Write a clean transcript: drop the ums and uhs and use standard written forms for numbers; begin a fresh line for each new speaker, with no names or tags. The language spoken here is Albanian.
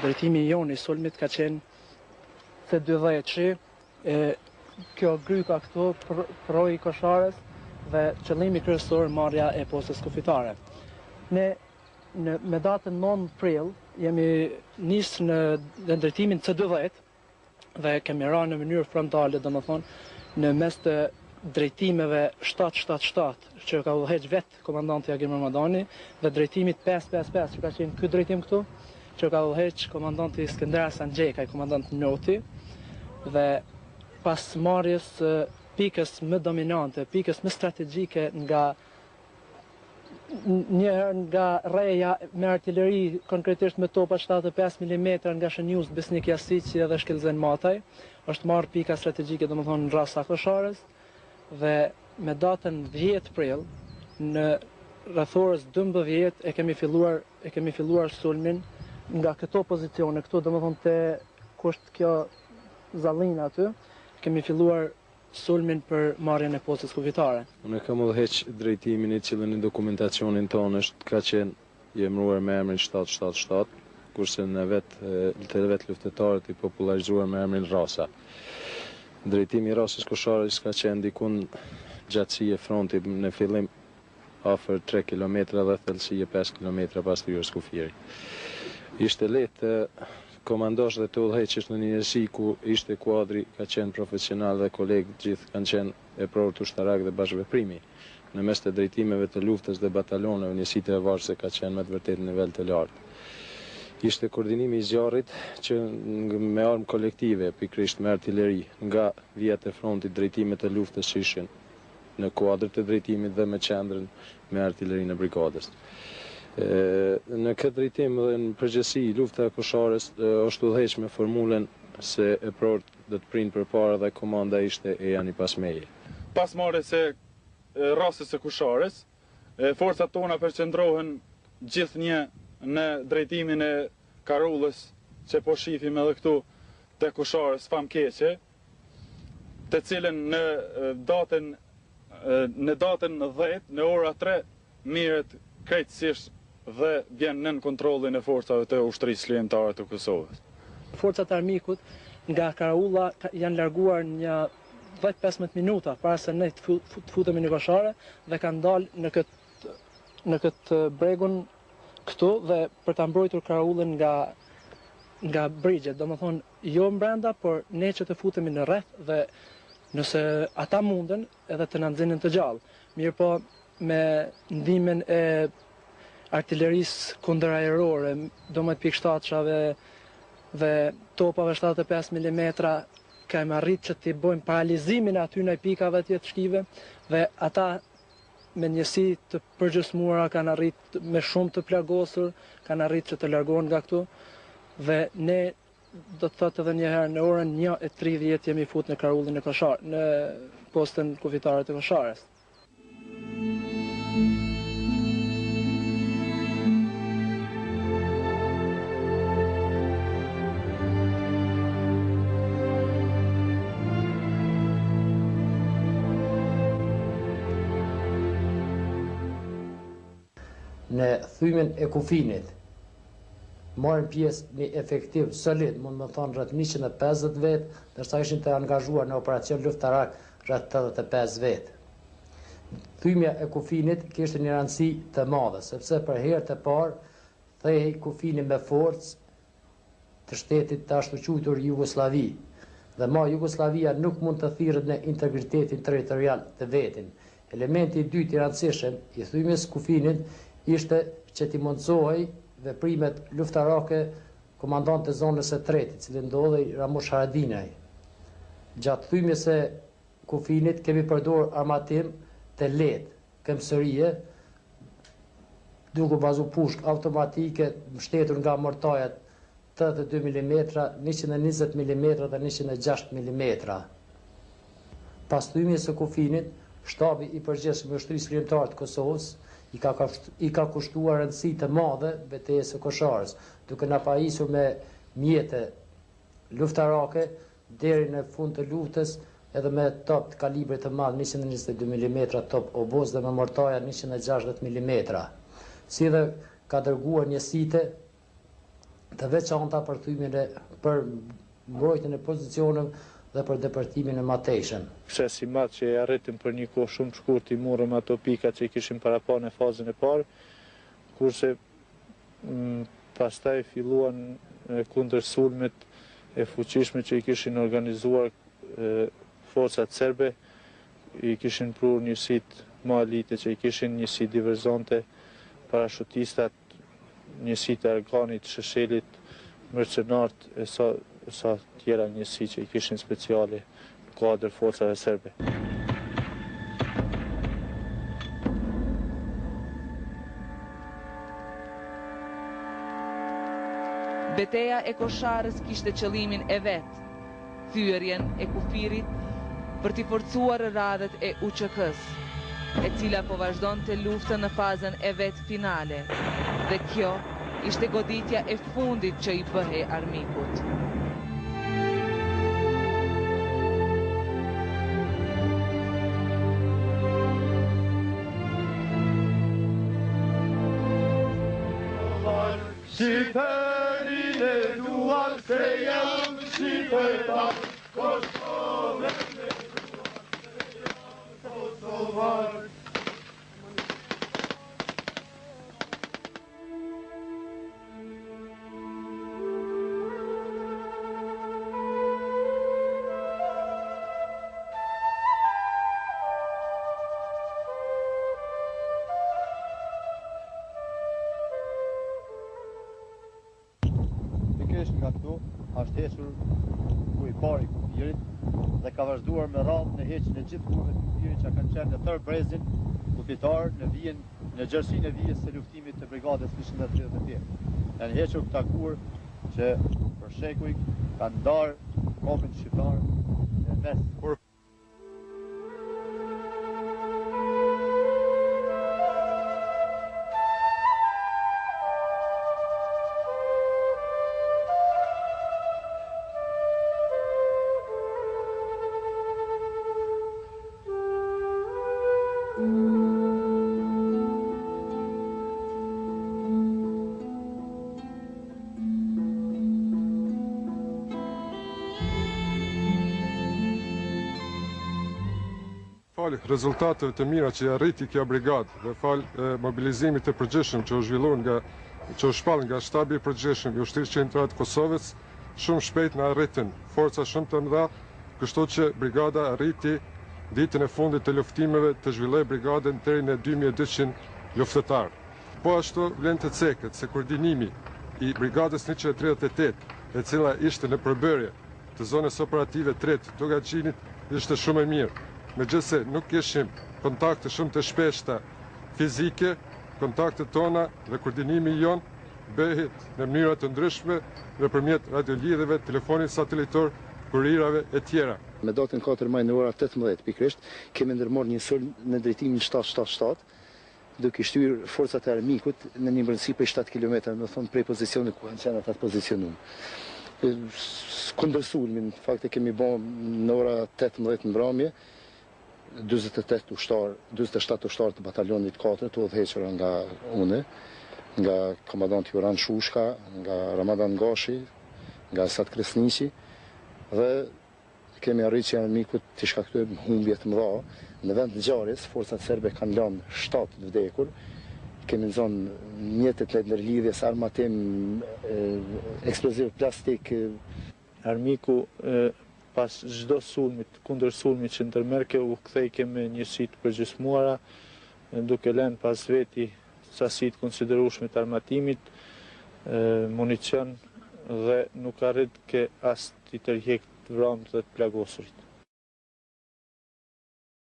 drejtimi jonë i sulmit ka qenë C20 kjo gryka këtu proi i Kosharës dhe qëllimi kryesor marrja e postës kufitare. Ne me datën 9 prill jemi nisë në drejtimin C12 dhe kemi rënë në mënyrë frontale, domethënë në mes të drejtimeve 777 që ka udhëheq vetë komandanti Agim Ramadani dhe drejtimit 555 që ka qenë ky drejtim këtu që ka udhëheq komandanti Skënder Hasan Xheka, komandant Noti, dhe pas marrjes pikës më dominante, pikës më strategjike nga reja me artilleri, konkretisht me topa 75 mm nga Shënjus, Besnik Jasici dhe Shkelzen Mataj, është marrë pika strategjike domethënë në rrasa Kosharës dhe me datën 10 prill në rreth orës 12 e kemi filluar sulmin nga këto pozicione, këtu domethënë te kusht kjo zallina aty, kemi filluar sulmin për marrjen e postës kufitare.
Unë kam udhëheq drejtimin i cilën në dokumentacionin tonë ka qenë i emëruar me emrin 777, kurse në vetë luftetarët i popularizuar me emrin Rasa. Drejtimi i Rasës Kosharës ka qenë dikun gjatësie fronti në fillim afër 3 km dhe thellësie 5 km pas hyrjes kufiri. Ishte lehtë komandosh dhe të udhëheqësh në një njësi ku ishte kuadri ka qenë profesional dhe kolegë gjithë kanë qenë e provë ushtarak dhe bashkëveprimi. Në mes të drejtimeve të luftës dhe bataloneve, njësitë e varëse ka qenë me të vërtetë nivel të lartë. Ishte koordinimi i zjarrit që me armë kolektive, pikërisht me artilleri, nga vijat e frontit drejtimet e luftës që ishin në kuadër të drejtimit dhe me qendrën me artillerinë e brigadës. Në këtë drejtim dhe në përgjithësi lufta e Kosharës është udhëheq me formulën se e prort do të prind përpara dhe komanda ishte e Jani Pasmeje.
Pas marrjes së Rasës së Kosharës, forcat tona përqendrohen gjithnjë në drejtimin e Karullës që po shifim edhe këtu te Kosharës famkeqe, të cilën në datën 10 në ora 3 mirët krejtësisht dhe vjen nën kontrollin e forcave të ushtrisë ligjëtare të Kosovës.
Forcat e armikut nga Karaulla janë larguar një 10-15 minuta para se ne të futemi në Kosharë dhe kanë dalë në këtë bregun këtu dhe për ta mbrojtur Karaullën nga brigjet, domethënë jo brenda, por ne që të futemi në rreth dhe nëse ata munden edhe të na nxinin të gjallë. Mirë po me ndihmën e artillerisë kundëraerore, domethënë pikështatshave dhe topave 75 mm, kemi arritë që t'i bëjmë paralizimin e aty në pikave të shkive dhe ata me njësi të përgjysmuara kanë arritë me shumë të plagosur, kanë arritë që të largohen nga këtu dhe ne do të thotë edhe një herë në orën 1:30 jemi fut në Karullin e Kosharës, në postën kufitare të Kosharës.
Në thymin e kufinit, marrin pjesë një efektiv solid, mund të thonë rreth 150 vetë, ndërsa ishin të angazhuar në operacion luftarak rreth 85 vetë. Thymja e kufinit kishte një rëndësi të madhe, sepse për herë të parë thehej kufini me forcë të shtetit të ashtu quajtur Jugosllavi, dhe Jugoslavia nuk mund të thirret në integritetin territorial të vetin. Elementi i dytë i rëndësishëm i thymjes kufinit ishte që t'i mundsohej veprimet luftarake komandant të zonës së tretë, i cili ndodhej Ramush Haradinaj. Gjatë thymjes së kufinit kemi përdorur armatim të lehtë, këmbësërie, duke bazu pushk automatike mbështetur nga mortajat 82 mm, 120 mm dhe 106 mm. Pas thymjes së kufinit, shtabi i përgjithshëm i ushtrisë ligjëtare të Kosovës i ka kushtuar rëndësi të madhe betejës së Kosharës, duke na pajisur me mjete luftarake deri në fund të luftës edhe me top të kalibrit të madh 122 mm top obos dhe me mortaja 160 mm. Si dhe ka dërguar njësitë të veçanta për për mbrojtjen e pozicioneve dhe për depërtimin e matejshëm.
Ksimat që arritëm për një kohë shumë të shkurtë i morëm ato pika që i kishim para pa në fazën e parë, kurse pastaj filluan kundër sulmet e fuqishme që i kishin organizuar forcat serbe, i kishin prur njësit malite që i kishin njësit diverzante, parashutistat, njësit e arganit, sheshelit, mercenart e sa tjera njësi që i kishin speciale në kuadër forcave serbe.
Beteja e Kosharës kishte qëllimin e vetë, thyerjen e kufirit për t'i forcuar radhët e UÇK-s, e cila po vazhdonte luftën në fazën e vetë finale, dhe kjo ishte goditja e fundit që i bëhej armikut.
Shqipërin e duar se jam Shqipëtar, Kosovën e duar se jam Kosovar.
Nga këtu është hequr ku i pari kufirit dhe ka vazhduar me radhë në heqjen e gjithë kurve të kufirit që kanë qenë në tërë brezin kufitar në vijen në gjerësinë e vijës së luftimit të brigadës 138. Janë hequr këta kur që për shekuj kanë ndarë kombin shqiptar në mes.
Rezultateve të mira që arriti kjo brigadë dhe mobilizimit të përgjithshëm që u zhvilluar që u shpall nga shtabi i përgjithshëm i Ushtrisë Qendrore të Kosovës, shumë shpejt na arritën forca shumë të mëdha, kështu që brigada arriti ditën e fundit të luftimeve të zhvillojë brigadën deri në 2200 luftëtar. Po ashtu vlen të ceket se koordinimi i brigadës 138, e cila ishte në përbërje të zonës operative 3 të Togaxhinit ishte shumë e mirë. Megjithse nuk kishim kontakte shumë të shpeshta fizike, kontaktet tona dhe koordinimi jon bëhet në mënyra të ndryshme nëpërmjet radiolidhjeve, telefonit satelitor, kurirave e tjera.
Me datën 4 maj në ora 18 pikërisht kemi ndërmarrë një sulm në drejtimin 777, duke shtyr forcat e armikut në një brendësi për 7 km, më thonë prej pozicionit ku kanë qenë ata të pozicionuar. Kundër sulmin, në fakt e kemi bën në ora 18 në mbrëmje, 27 ushtarë të batalionit 4 të udhëhequr nga une, nga komandanti Uran Shushka, nga Ramadan Gashi, nga Asad Kresniqi, dhe kemi arritur që armikut të shkaktojë humbje të mëdha. Në vend të ngjarjes, forcat serbe kanë lënë 7 të vdekur. Kemi në zonë mjetet të ndërlidhjes, armatim, eksploziv plastik.
Armiku pas çdo sulmit, kundër sulmit që ndërmerke, u kthej me njësi të përgjysmuara, duke lënë pas veti sasi të konsiderueshme të armatimit, municion dhe nuk arrit ke as të tërheq të vramë dhe të plagosurit.